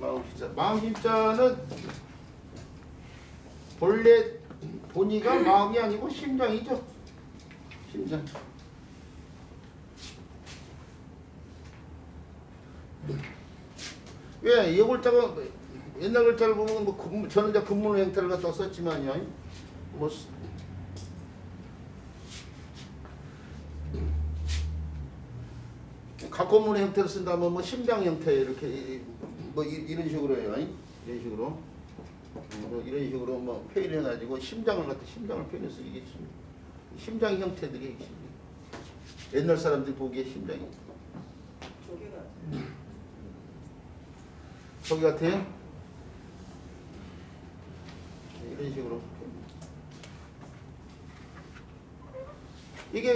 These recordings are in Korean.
마음심자. 마음심자는 본래 본의가 마음이 아니고 심장이죠. 심장. 왜? 이 글자가 옛날 글자를 보면 뭐 저는 이제 근문의 형태를 갖다 썼지만요. 뭐 각본문의 형태를 쓴다면 뭐 심장 형태 이렇게 뭐 이런 식으로 해요. 이런 식으로. 이런 식으로 뭐 표현해 가지고 심장을 갖다 심장을 표현해서 이게 심장 형태들이 옛날 사람들이 보기에 심장이 저기 같아요. 이런 식으로 이게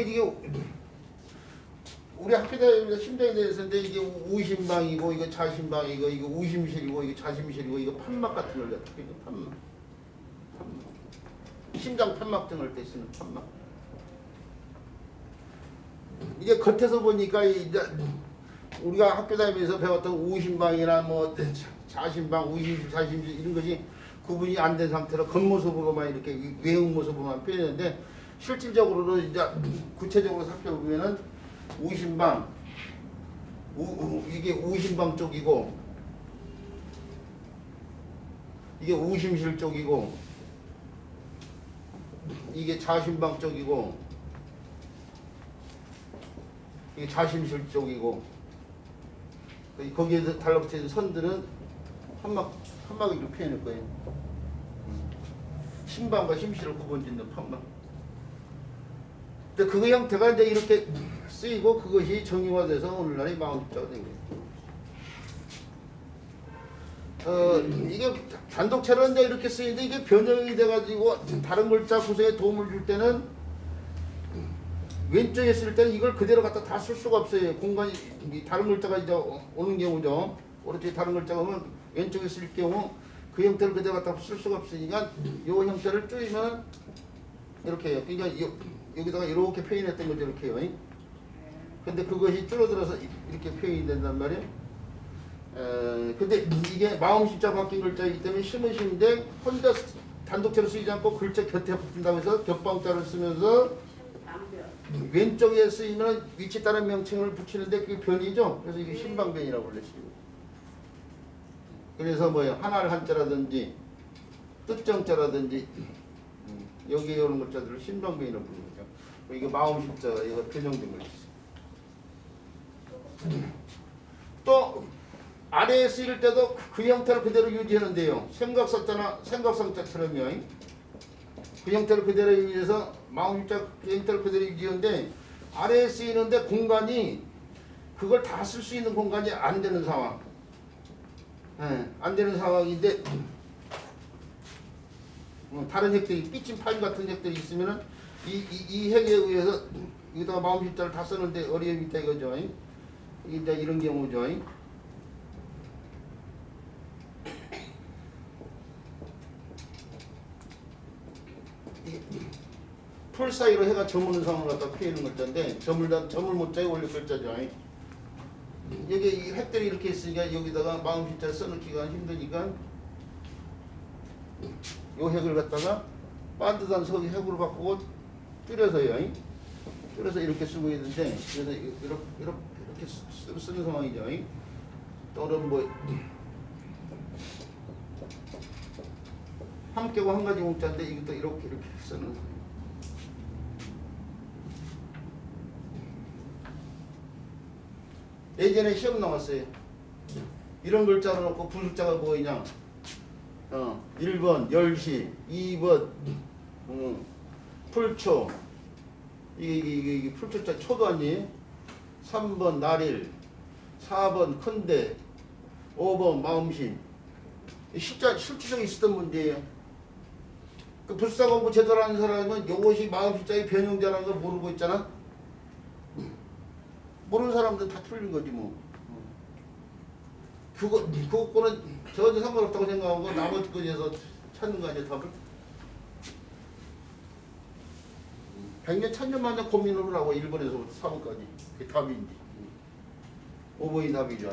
우리 학교 다니면서 심장에 대해서인데 이게 우심방이고 이거 자심방이고 이거 우심실이고 이거 자심실이고 이거 판막 같은 걸 갖다 이거 판막 심장 판막 등을 때 쓰는 판막. 이게 겉에서 보니까 이제 우리가 학교 다니면서 배웠던 우심방이나 뭐 자심방, 우심실, 자심실 이런 것이 구분이 안 된 상태로 겉모습으로만 이렇게 외형 모습으로만 표현했는데 실질적으로는 이제 구체적으로 살펴보면은 우심방, 이게 우심방 쪽이고 이게 우심실 쪽이고 이게 자심방 쪽이고 이게 자심실 쪽이고 거기에 달라붙어있는 선들은 판막을 이렇게 표현할 거예요. 심방과 심실을 구분짓는 판막. 근데 그 형태가 이제 이렇게 쓰이고 그것이 정의화돼서 오늘날의 마음심자가 된 거예요. 이게 단독체로 이제 이렇게 쓰이는데 이게 변형이 돼가지고 다른 글자 구성에 도움을 줄 때는 왼쪽에 쓸 때는 이걸 그대로 갖다 다 쓸 수가 없어요. 공간이 다른 글자가 이제 오는 경우죠. 오른쪽에 다른 글자가 오면 왼쪽에 쓸 경우 그 형태를 그대로 갖다 쓸 수가 없으니까 이 형태를 줄이면 이렇게 해요. 그러니까 여기다가 이렇게 표현했던 거죠. 이렇게 해요. 근데 그것이 줄어들어서 이렇게 표현이 된단 말이에요. 근데 이게 마음심자 바뀐 글자이기 때문에 심으신데 혼자 단독체로 쓰이지 않고 글자 곁에 붙인다고 해서 겹방자를 쓰면서 왼쪽에 쓰이면 위치 따른 명칭을 붙이는데 그게 변이죠. 그래서 이게 신방변이라고 불렸어요. 그래서 뭐예요? 하나를 한자라든지 뜻정자라든지 여기에 오는 글자들을 신방변이라고 부르는 거죠. 이게 마음심자가 이거 변형된 걸 있어요. 또 아래에 쓰일 때도 그 형태를 그대로 유지하는데요. 생각성자처럼요. 그 형태를 그대로 유지해서 마음심자 그 형태를 그대로 유지하는데 아래에 쓰이는데 공간이 그걸 다 쓸 수 있는 공간이 안 되는 상황. 안 되는 상황인데 다른 핵들이 삐친 파일 같은 핵들이 있으면은 이 핵에 의해서 여기다가 마음심자를 다 쓰는데 어려움이 있다 이거죠. 이제 이런 경우죠. 풀 사이로 해가 저무는 상황을 갖다 피하는 글자인데 점을 못자에 올릴 글자죠. 여기 이 핵들이 이렇게 있으니까 여기다가 마음심자를 써넣기가 힘드니까 요 핵을 갖다가 반듯한 석이 핵으로 바꾸고 줄여서요. 줄여서 이렇게 쓰고 있는데 그래서 이렇게 쓰는 상황이죠. 또는 뭐 함께고 한 가지 문자인데 이것도 이렇게 쓰는 상황. 예전에 시험 나왔어요. 이런 글자로 놓고 부숫자가 뭐이냐? 1번 열시, 2번 풀초, 이게 풀초자 초도 아니에요? 3번 날일, 4번 큰대, 5번 마음심. 실질적으로 있었던 문제예요. 그 불사 공부 제대로 하는 사람은 이것이 마음심자의 변형자라는 걸 모르고 있잖아. 모르는 사람들은 다 틀린 거지 뭐. 그거는 전혀 상관없다고 생각하고 나머지 거에서 찾는 거 아니야 답을? 100년 1000년 만에 고민을 하고 1번에서 4번까지 그게 답인지 5번이 답이죠.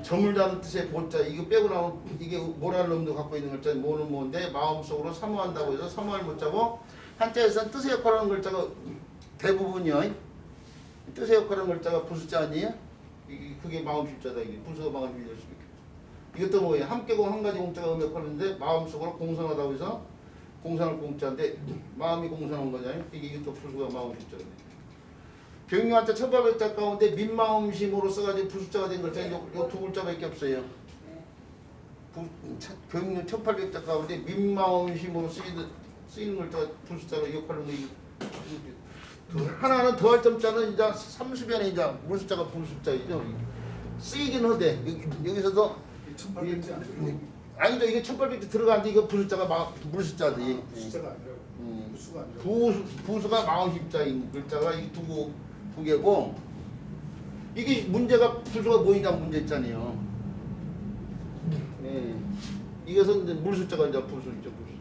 저물다는 뜻의 보자 이거 빼고 나면 이게 뭐라는 놈도 갖고 있는 글자 뭐는 뭔데 마음속으로 사모한다고 해서 사모할 못자고 한자에서는 뜻의 역할하는 글자가 대부분이요. 뜻의 역할하는 글자가 부수자 아니에요? 그게 마음심자다. 이게 부수가 마음심이 될 수 있겠죠. 이것도 뭐예요? 함께공 한 가지 공자가 음역하는데 마음속으로 공손하다고 해서 공손할 공자인데 마음이 공손한 거잖아요. 이것도 부수가 마음심자가 돼. 병유한자 1800자 가운데 민마음심으로 써가지고 부수자가 된 글자 요두 글자밖에 없어요. 병유 1800자 가운데 민마음심으로 쓰이는 글자가 부수자로 역할하는 거. 하나는 더할 점자는 이제 삼수변에 이제 물수자가 부수자이죠. 쓰이긴 하대. 여기서도 아니죠. 이게 1800자 들어가는데 이거 부수자가 물수자지. 부수자가 아니라 부수가 아니라 부수가 마음심자인 글자가 이 두 개고 이게 문제가 부수가 뭐이냐 문제 있잖아요. 네. 이것은 이제 물수자가 이제 부수죠. 부수.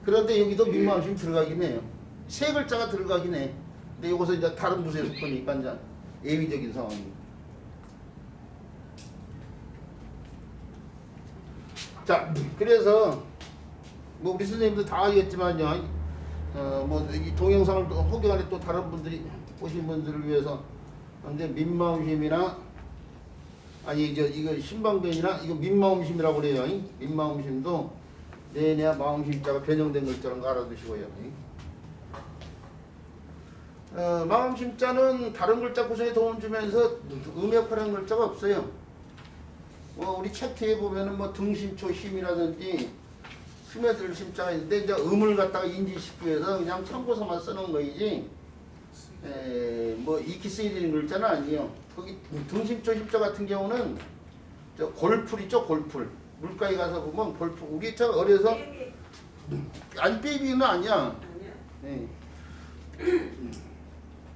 그런데 여기도 민마음심이 들어가긴 해요. 세 글자가 들어가긴 해. 근데 이것은 이제 다른 부수에 속하니까 이제 예외적인 상황입니다. 자, 그래서 뭐 우리 선생님들 다 알겠지만요. 뭐 이 동영상을 또 혹여간에 또 다른 분들이 보신 분들을 위해서 근데 민마음심이나 아니 이거 신방변이나 이거 민마음심이라고 그래요. 민마음심도 내냐 마음심자가 변형된 글자라는 거 알아두시고요. 마음심자는 다른 글자 구성에 도움 주면서 음역하는 글자가 없어요. 우리 책트에 보면은 뭐 등심초 심이라든지 스며들 심자가 있는데 이제 음을 갖다가 인지시키기 위해서 그냥 참고서만 쓰는 거이지. 뭐 익히 쓰이는 글자는 아니에요. 거기 등심초 심자 같은 경우는 저 골풀 있죠, 골풀. 물가에 가서 보면 골풀. 우리 저 어려서 아니 삐비는 아니야. 네.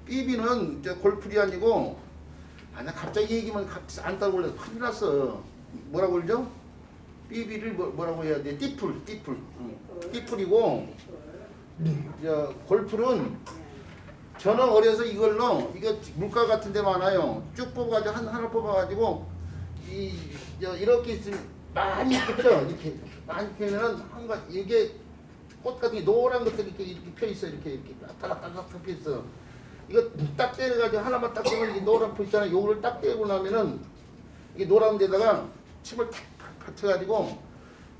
삐비는 저 골풀이 아니고 나 갑자기 얘기만 안 따라올려 큰일 났어. 뭐라고 그러죠? 삐비를 뭐라고 해야 돼? 띠풀. 띠풀이고 저 골풀은 저는 어려서 이걸로 이거 물가 같은 데 많아요. 쭉 뽑아가지고 하나 뽑아가지고 이렇게 있으면 많이 펴 이렇게 많이 펴면은 한가 이게 꽃 같은 게 노란 것들이 이렇게 펴 있어 이렇게 따닥따닥 펴 있어. 이거 딱 떼가지고 하나만 딱 떼면 이게 노란 표 있잖아요. 요거를 딱 떼고 나면은 이게 노란 데다가 침을 탁 받쳐가지고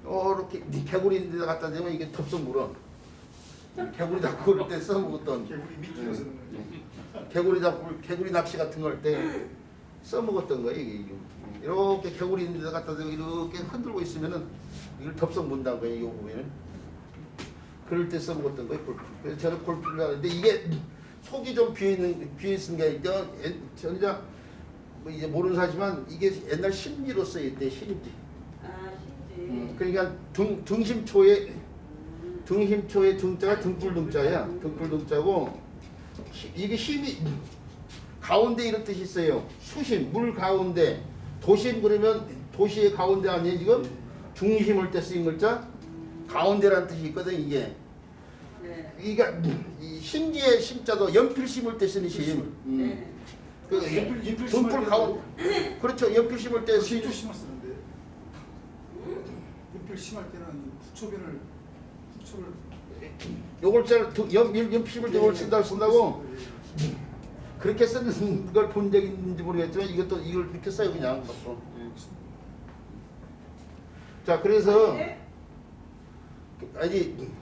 이렇게 개구리 있는 데다 갖다 대면 이게 덥석 물어. 개구리 잡고 그럴 때 써먹었던 개구리 밑으로 쓰는 개구리 낚시 같은 걸 때 써먹었던 거예요. 이게 이렇게 개구리 있는 데다 갖다 대고 이렇게 흔들고 있으면은 이걸 덥석 문다는 거예요. 요 부분을 그럴 때 써먹었던 거예요. 골프. 그래서 저는 골프를 하는데 이게 속이 좀 비어 있는 게 아니라 저는 이제 모르는 사실지만 이게 옛날 심지로 쓰였대. 심지. 심지. 그러니까 등심초에 등자가 등불등자야. 등불등자고 이게 힘이 가운데 이런 뜻이 있어요. 수심 물 가운데 도심 그러면 도시의 가운데 아니에요 지금? 중심을 때 쓰인 글자 가운데라는 뜻이 있거든 이게. 네. 이게 이 심지의 심자도 연필 심을 때 쓰는 심. 네. 그 등불 가운데 그렇죠. 연필 심을 때 신조 심을 쓰는데 연필 심할 때는 후초변을 요걸 연필 심을 때 요걸 쓴다고 그렇게 쓰는 걸 본 적 있는지 모르겠지만 이걸 이렇게 써요 그냥. 자 그래서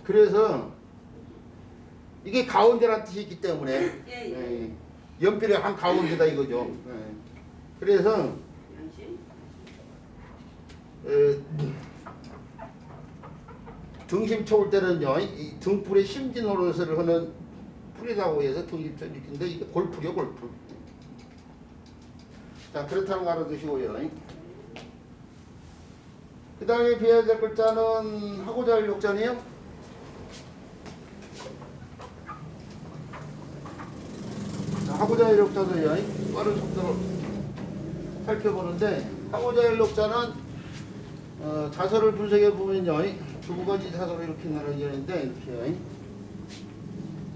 그래서 이게 가운데라는 뜻이 있기 때문에 연필의 한 가운데다 이거죠. 그래서 등심 쳐올 때는요, 이 등불의 심지 노릇을 하는 풀이라고 해서 등심초 일으키는데 이게 골풀이요, 골풀. 자, 그렇다는 거 알아두시고요. 그 다음에 배워야 될 글자는 하고자 할 욕자네요. 하고자 할 욕자도요, 빠른 속도로 살펴보는데 하고자 할 욕자는 자서를 분석해 보면요. 두 가지 자서로 이렇게 나눠지는데 이렇게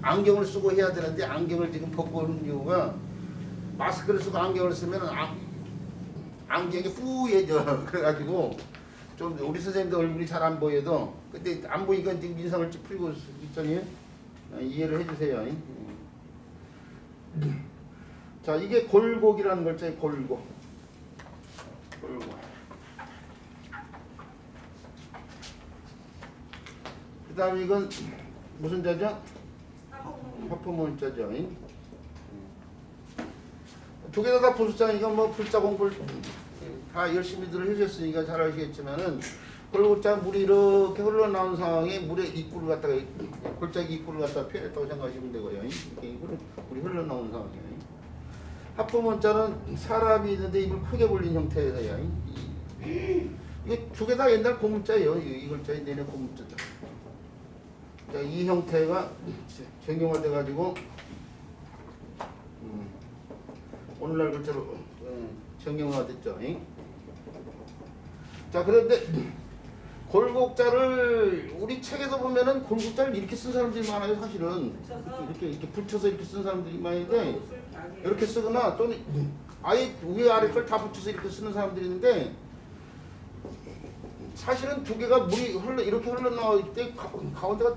안경을 쓰고 해야 되는데 안경을 지금 벗고 오는 이유가 마스크를 쓰고 안경을 쓰면 안경이 뿌얘져. 그래가지고 좀 우리 선생님도 얼굴이 잘 안 보여도 근데 안 보이니까 지금 인상을 찌푸리고 있잖아요. 이해를 해주세요. 자, 이게 골곡이라는 글자예요. 골곡. 그 다음에 이건 무슨 자죠? 화포문자죠. 두 개 다 부수자니까 뭐 불자 공부를 다 열심히들 해주셨으니까 잘 아시겠지만은 골고자 물이 이렇게 흘러나온 상황에 물의 입구를 갖다가 골짜기 입구를 갖다가 표현했다고 생각하시면 되고요. 이렇게 물이 흘러나온 상황이에요. 합포문자는 사람이 있는데 입을 크게 벌린 형태에서요. 이거 두 개 다 옛날 고문자예요. 이 글자에 내내 고문자죠. 자, 이 형태가 정형화돼 가지고 오늘날 글자로 정형화됐죠. 자, 그런데 골곡자를 우리 책에서 보면은 골곡자를 이렇게 쓴 사람들이 많아요. 사실은 이렇게 붙여서 이렇게 쓴 사람들이 많은데 이렇게 쓰거나 또는 아예 위에 아래 걸 다 붙여서 이렇게 쓰는 사람들이 있는데 사실은 두 개가 물이 이렇게 흘러나올 때 가운데가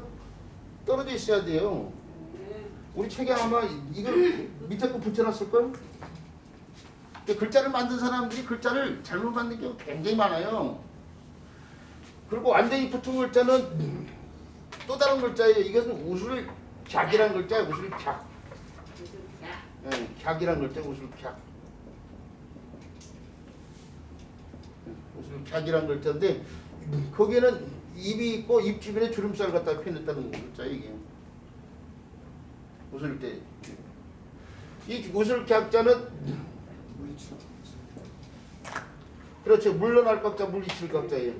떨어져 있어야 돼요. 우리 책에 아마 이걸 밑에 거 붙여놨을걸? 글자를 만든 사람들이 글자를 잘못 만든 경우 굉장히 많아요. 그리고 완전히 붙은 글자는 또 다른 글자예요. 이것은 우술객이라는 글자예요. 우술객. 네, 객이라는 글자 우술객. 우술객이라는 글자인데 거기는 입이 있고 입 주변에 주름살 갖다가 표현했다는 글자 이게. 웃을 때. 이 우술객자는 그렇죠. 물러날 각자 물리칠 각자예요.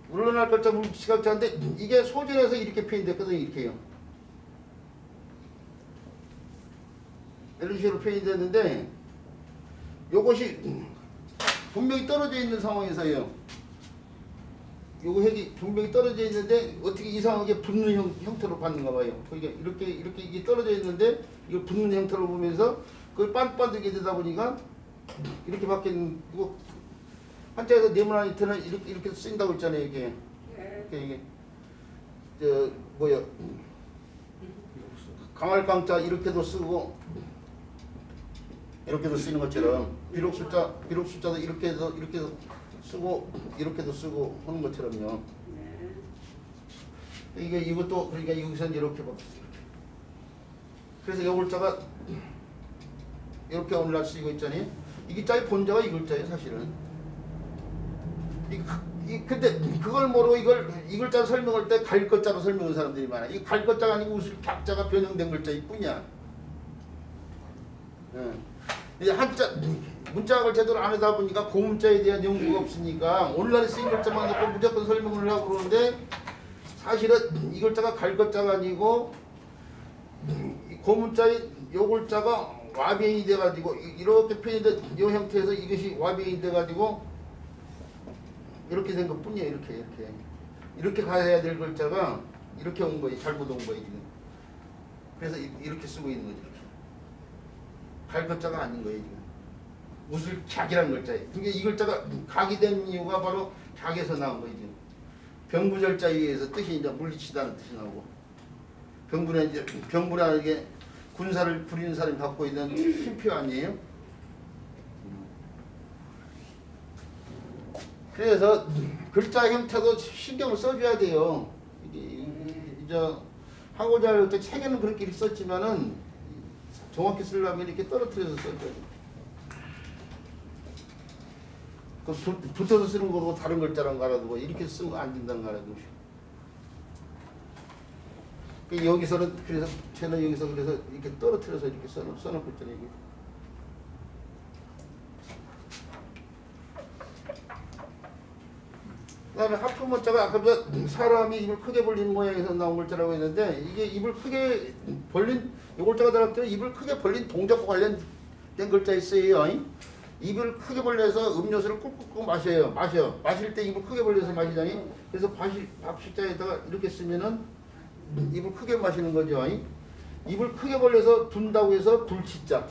물러날 각자 물리칠 각자인데 이게 소진해서 이렇게 표현됐거든요. 이렇게요. 이런 식으로 표현됐는데 요것이 분명히 떨어져 있는 상황에서요. 요거 핵이 분명히 떨어져 있는데 어떻게 이상하게 붙는 형태로 받는가 봐요. 이렇게 이게 떨어져 있는데 이걸 붙는 형태로 보면서 그걸 빤빤하게 되다 보니까 이렇게 바뀌는 이거 한자에서 네모난 히트는 이렇게 쓰인다고 했잖아요. 이게 뭐야 강할 강자 이렇게도 쓰고 이렇게도 쓰는 것처럼 비록 숫자도 이렇게도 쓰고 이렇게도 쓰고 하는 것처럼요. 이것도 그러니까 여기서는 이렇게 바뀌었어요. 그래서 이 글자가 이렇게 오늘날 쓰이고 있잖아요. 이 글자의 본자가 이 글자예요, 사실은. 근데 그걸 모르고 이 글자 설명할 때 갈 글자로 설명하는 사람들이 많아요. 이 갈 글자가 아니고 무슨 객자가 변형된 글자일 뿐이야. 이제 한자 문자학을 제대로 안 하다 보니까 고문자에 대한 연구가 없으니까 오늘날에 쓰인 글자만 갖고 무조건 설명을 하고 그러는데 사실은 이 글자가 갈 글자가 아니고 고문자의 요 글자가 와변이 돼가지고 이렇게 표현된 이 형태에서 이것이 와변이 돼가지고 이렇게 된 것 뿐이에요. 이렇게 가야 될 글자가 이렇게 온 거예요. 잘못 온 거예요. 지금. 그래서 이렇게 쓰고 있는 거죠. 갈 글자가 아닌 거예요. 지금. 우술객이라는 글자예요. 그러니까 이 글자가 각이 된 이유가 바로 객에서 나온 거예요. 지금. 병부절자에 의해서 뜻이 이제 물리치다는 뜻이 나오고 병부는 이제 병부라는 게 군사를 부리는 사람이 갖고 있는 힘표 아니에요? 그래서 글자 형태도 신경을 써줘야 돼요. 이제 하고자 할 때 책에는 그렇게 썼지만은 정확히 쓰려면 이렇게 떨어뜨려서 써줘야 돼요. 그 붙어서 쓰는 거고 다른 글자랑 갈아두고 이렇게 쓰면 안 된다는 거 알아두고. 여기서는 그래서 저는 여기서 그래서 이렇게 떨어뜨려서 이렇게 써놓고 있잖아요. 이게. 그다음에 하프 문자가 아까 사람이 입을 크게 벌리는 모양에서 나온 글자라고 했는데 이게 입을 크게 벌린 이 글자가 들어갈 때 입을 크게 벌린 동작과 관련된 글자 있어요. 입을 크게 벌려서 음료수를 꾹꾹꾹 마셔요. 마실 때 입을 크게 벌려서 마시자니 그래서 밥식자에다가 이렇게 쓰면은 입을 크게 마시는 거죠. 입을 크게 벌려서 둔다고 해서 불치자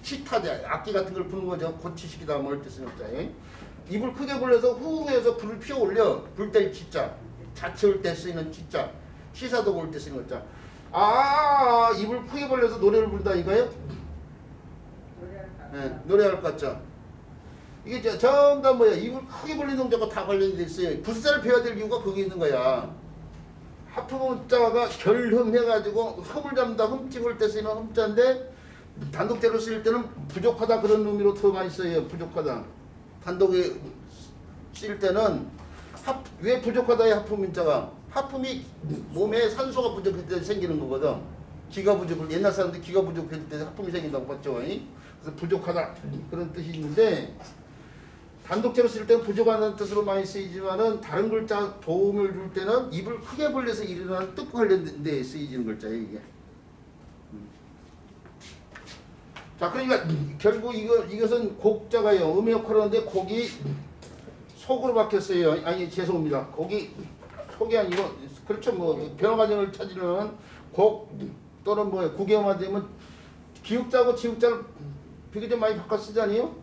치타자 악기 같은 걸 부는 거죠. 고치시키다 뭐 할 때 쓰는 자. 입을 크게 벌려서 후에서 불을 피워 올려. 불 때 치자. 자채울 때 쓰이는 치자. 시사도 올 때 쓰는 거자. 아 입을 크게 벌려서 노래를 부른다 이거예요? 네, 노래할 것 같죠. 이게 전부 다 뭐야? 입을 크게 벌리는 동작과 다 관련이 돼 있어요. 불사를 배워야 될 이유가 거기 있는 거야. 하프문자가 결흠해가지고 흠을 잡는다. 흠집을 때 쓰이는 흠자인데 단독제로 쓰일 때는 부족하다 그런 의미로 더 많이 써요. 부족하다. 단독에 쓰일 때는 왜 부족하다의 하프문자가 하품이 몸에 산소가 부족할 때 생기는 거거든. 기가 부족을 옛날 사람들이 기가 부족할 때 하품이 생긴다고 봤죠. 그래서 부족하다 그런 뜻이 있는데 단독제로 쓸 때는 부족하다는 뜻으로 많이 쓰이지만은 다른 글자 도움을 줄 때는 입을 크게 벌려서 일어나는 뜻과 관련된 데 쓰이는 글자예요 이게. 자 그러니까 결국 이것은 곡자가요. 음의 역할을 하는데 곡이 속으로 박혔어요. 아니 죄송합니다. 곡이 속이 아니고 그렇죠. 뭐 변화 과정을 찾으려면 곡 또는 뭐 구경화 되면 기역자하고 지역자를 비교적 많이 바꿔 쓰잖아요.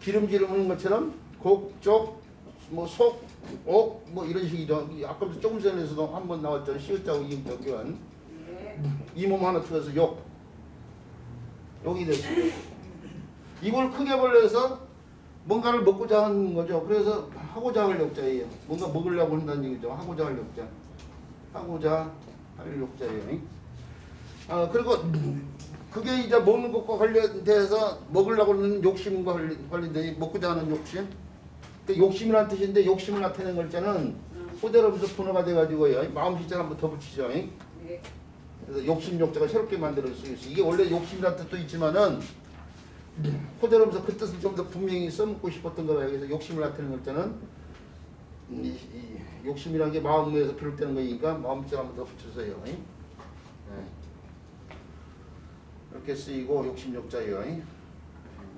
기름지르는 것처럼 곡, 쪽, 뭐 속, 옥 뭐 이런 식이죠. 아까도 조금 전에서도 한번 나왔죠. 시역자하고 이역자 교환. 이 몸 하나 틀어서 욕이 됐어요. 입을 크게 벌려서 뭔가를 먹고자 하는 거죠. 그래서 하고자 할 욕자예요. 뭔가 먹으려고 한다는 얘기죠. 하고자 할 욕자. 하고자 할 욕자예요. 그리고 그게 이제 먹는 것과 관련돼서 먹으려고 하는 욕심과 관련된 먹고자 하는 욕심. 욕심이라는 뜻인데 욕심을 나타내는 글자는 호대로부터 분어가 돼가지고요. 마음 시자를 한번 더 붙이죠. 그래서 욕심 욕자가 새롭게 만들어 쓰고 있어요. 이게 원래 욕심이라는 뜻도 있지만은 호대로면서 그 뜻을 좀 더 분명히 써먹고 싶었던 거예요. 그래서 욕심을 나타내는 글자는 이 욕심이라는 게 마음에서 비롯되는 거니까 마음 시자 한번 더 붙여서요. 이렇게 쓰이고 욕심 욕자예요.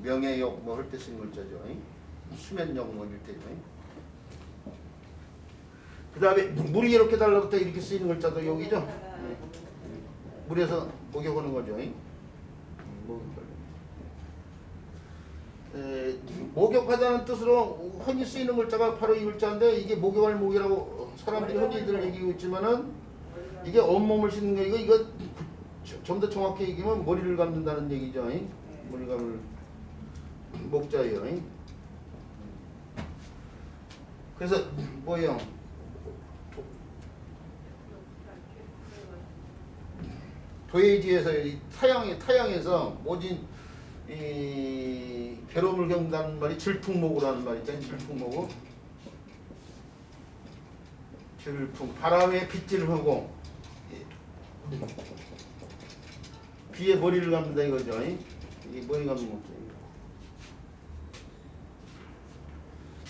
명예욕 뭐 할 때 쓰는 글자죠. 수면욕 뭐 이럴 때죠. 그 다음에 물이 이렇게 달라붙어 이렇게 쓰이는 글자도 여기죠. 물에서 목욕하는 거죠. 목욕하다는 뜻으로 흔히 쓰이는 글자가 바로 이 글자인데 이게 목욕할 목이라고 사람들이 흔히들 얘기하고 있지만은 이게 온몸을 씻는 거 이거 좀 더 정확히 얘기하면 머리를 감는다는 얘기죠. 머리 감을 목자예요. 그래서 뭐예요? 도예지에서 타양에서 모진 이 괴로움을 겪는다는 말이 질풍모구라는 말이 있잖아요. 질풍모구. 질풍 바람에 빗질을 하고 비에 머리를 감는다 이거죠. 이 머리 감는 거죠.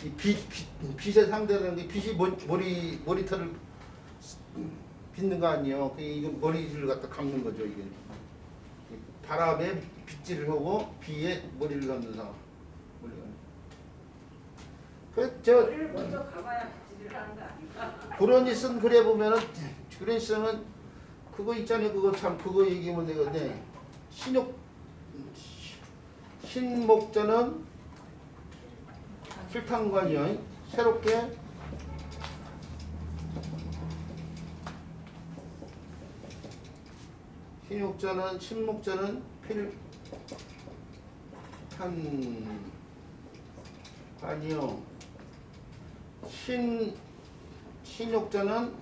이 빛의 상대라는 게 빛이 머리털을 빗는 거 아니에요. 이거 머리를 갖다 감는 거죠. 이게 바람에 빗질을 하고 비에 머리를 감는 상황. 머리를 먼저 감아야 빗질을 하는 거 아닌가? 브로니슨 그래 보면은 브로니슨은 그거 있잖아요. 그거 참 그거 얘기하면 되거든요. 신목자는 필탕관이요. 새롭게 신목자는 필탄관이요. 신욕자는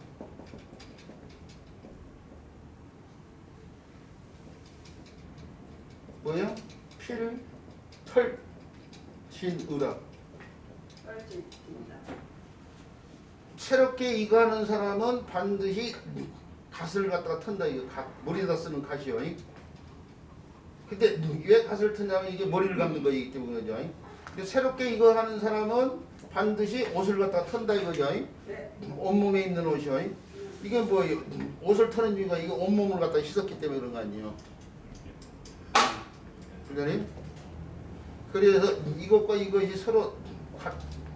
뭐야? 진의라. 새롭게 이거하는 사람은 반드시 갓을 갖다가 턴다. 이거 머리에다 쓰는 갓이요. 근데 왜 갓을 턴냐면 이게 머리를 감는 거이기 때문이죠. 근데 새롭게 이거 하는 사람은 반드시 옷을 갖다가 턴다 이거죠. 온몸에 입는 옷이요. 이게 뭐예요? 옷을 터는 이유가 이거 온몸을 갖다가 씻었기 때문에 그런 거 아니에요. 그러니 그래서 이것과 이것이 서로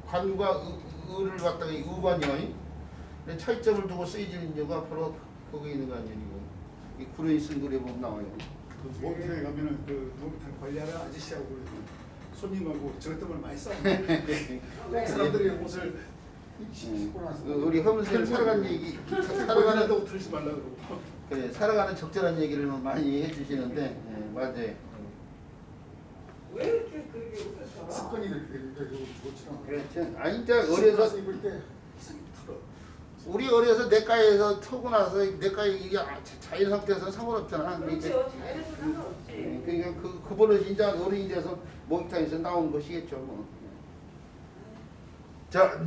관과 의를 갖다가 의관이요. 차이점을 두고 쓰여지는 이유가 바로 거기에 있는 거 아니에요. 이 구레이 쓴 글에 보면 나와요. 그 목욕탕에 가면은 그 목욕탕 관리하는 아저씨하고 그 손님하고 저것 때문에 많이 싸우는데 그 사람들이 옷을 입고 나서 우리 허문쌤 살아가는 얘기, 살아가는 살아가는다고 들지 말라 그러고. 그래 살아가는 적절한 얘기를 많이 해주시는데 예, 맞아요. 왜 이렇게 그렇게 웃었어? 습관이 되고 좋지나. 그렇죠. 아니 이제 어려서 입을 때 이상히 털어. 우리 어려서 내과에서 터고 나서 내과 이게 자연 상태에서는 상관없잖아. 그렇죠. 자연에서 상관없지. 그러니까 그 버릇이 이제 어른이 돼서 목욕탕에서 나온 것이겠죠. 뭐. 자,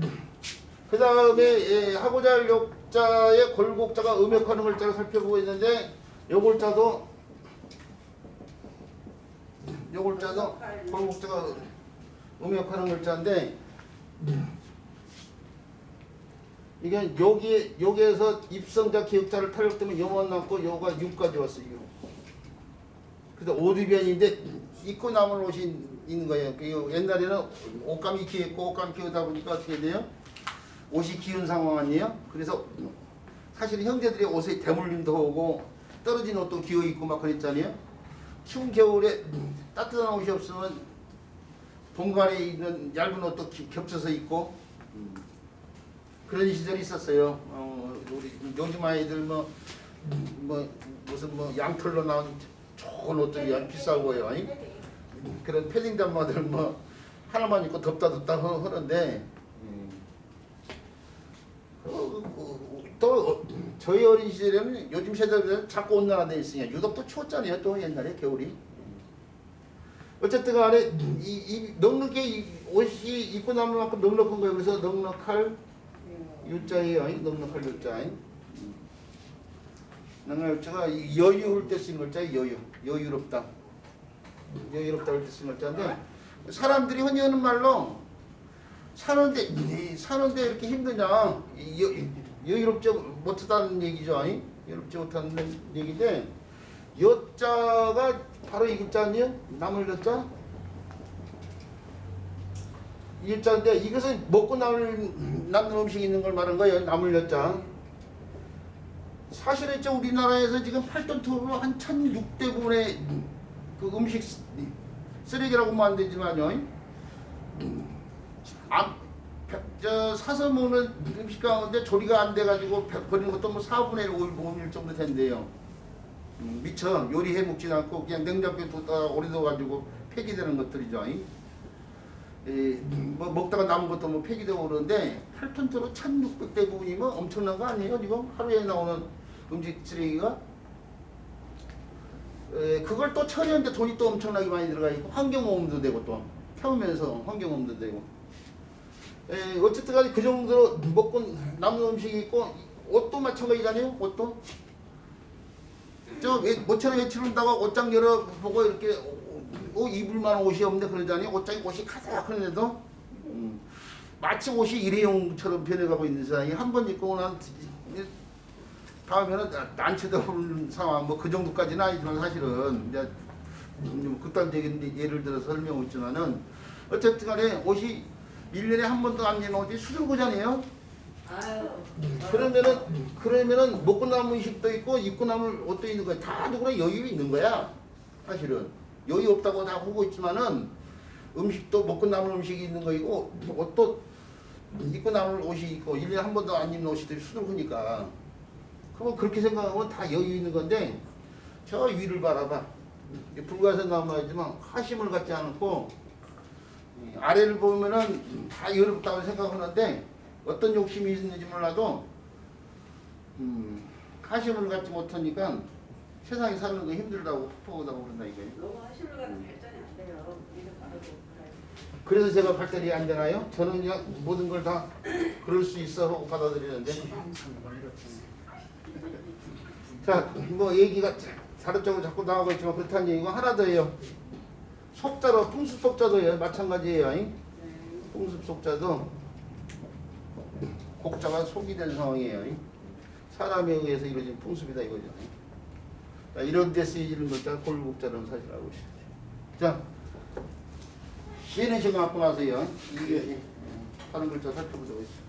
그 다음에 하고자 할 욕자의 골곡자가 음역하는 글자를 살펴보고 있는데 요 글자도 골곡자가 음역하는 글자인데 이게 여기에서 입성자 기역자를 탈락되면 영원 남고 요가 6까지 왔어요. 그래서 오두변인데 입고 남은 옷이 있는 거예요. 그 옛날에는 옷감이 기었고 옷감이 기우다 보니까 어떻게 돼요? 옷이 기운 상황 아니에요? 그래서 사실 형제들이 옷에 대물림도 오고 떨어진 옷도 기어 입고 막 그랬잖아요. 추운 겨울에 따뜻한 옷이 없으면 본관에 있는 얇은 옷도 겹쳐서 입고 그런 시절이 있었어요. 우리 요즘 아이들 무슨 양털로 나온 좋은 옷들이 비싸고요. 그런 패딩 단마들 하나만 입고 덥다 하는데 또 저희 어린 시절에는 요즘 세대들은 자꾸 온난화돼 있으니까 유독 또 추웠잖아요. 또 옛날에 겨울이. 어쨌든 간에 이 넉넉하게 옷이 입고 남을 만큼 넉넉한 거예요. 그래서 넉넉할 유자예요. 넉넉할 유자. 넉넉할 유자가 여유할 때 쓰는 글자예요. 여유롭다. 여유롭다 할 때 쓰는 글자인데 사람들이 흔히 하는 말로 사는데 이렇게 힘드냐 여유롭지 못하다는 얘기죠. 여유롭지 못하는 얘기인데 여자가 바로 이 글자 아니에요? 남을 여자? 이 글자인데 이것은 먹고 남는 음식이 있는 걸 말한 거예요. 남을 여자. 사실은 우리나라에서 지금 8톤 토로 한 1,600분의 그 음식 쓰레기라고 하면 안 되지만요. 사서 먹는 음식 가운데 조리가 안 돼가지고 버리는 것도 4분의 1, 5일 정도 된대요. 미처 요리해 먹지 않고 그냥 냉장고에 뒀다가 오래 둬가지고 폐기되는 것들이죠. 먹다가 남은 것도 폐기되고 그러는데 8톤으로 1,600대분이면 엄청난 거 아니에요? 지금 하루에 나오는 음식 쓰레기가 그걸 또 처리하는데 돈이 또 엄청나게 많이 들어가 있고 환경오염도 되고 또 태우면서 환경오염도 되고 어쨌든 간에 그 정도로 먹고 남은 음식이 있고 옷도 마찬가지잖아요. 옷도 모처럼 외출 온다고 옷장 열어보고 이렇게 입을 만한 옷이 없는데 그러잖아요. 옷장에 옷이 가득 그런데도 마치 옷이 일회용처럼 변해가고 있는 세상에 한 번 입고 난 다음에는 안 쳐다보는 상황 그 정도까지는 아니지만 사실은 이제 극단적인 예를 들어서 설명을 했지만은 어쨌든 간에 옷이 1년에 한 번도 안 입는 옷이 수두룩하잖아요. 그러면은 먹고 남은 음식도 있고 입고 남은 옷도 있는 거야. 다 누구나 여유 있는 거야. 사실은 여유 없다고 다 하고 있지만은 음식도 먹고 남은 음식이 있는 거이고 옷도 입고 남은 옷이 있고 1년에 한 번도 안 입는 옷이 수두룩하니까 그럼 그렇게 생각하면 다 여유 있는 건데 저 위를 바라봐. 불가에서 나온 말이지만 하심을 갖지 않고 아래를 보면은 다 여유롭다고 생각하는데 어떤 욕심이 있는지 몰라도 하심을 갖지 못하니까 세상에 사는 거 힘들다고 푸푸하다고 그런다 이거예요. 너무 하심을 갖는 발전이 안 돼요. 이거 바르고 그래서 제가 발달이 안 되나요? 저는 그냥 모든 걸 다 그럴 수 있어 하고 받아들이는데 자, 얘기가 다른 쪽으로 자꾸 나오고 있지만 그렇다는 얘기가 하나 더 해요. 속자로 풍습 속자도요. 마찬가지예요. 풍습 속자도 곡자가 속이 된 상황이에요. 사람에 의해서 이루어진 풍습이다 이거죠. 자, 이런 데 쓰이는 글자가 골곡자라는 사실을 알고 있어요. 자, 쉬는 시간 갖고 나서요. 이게 다른 글자 살펴보도록 하겠습니다.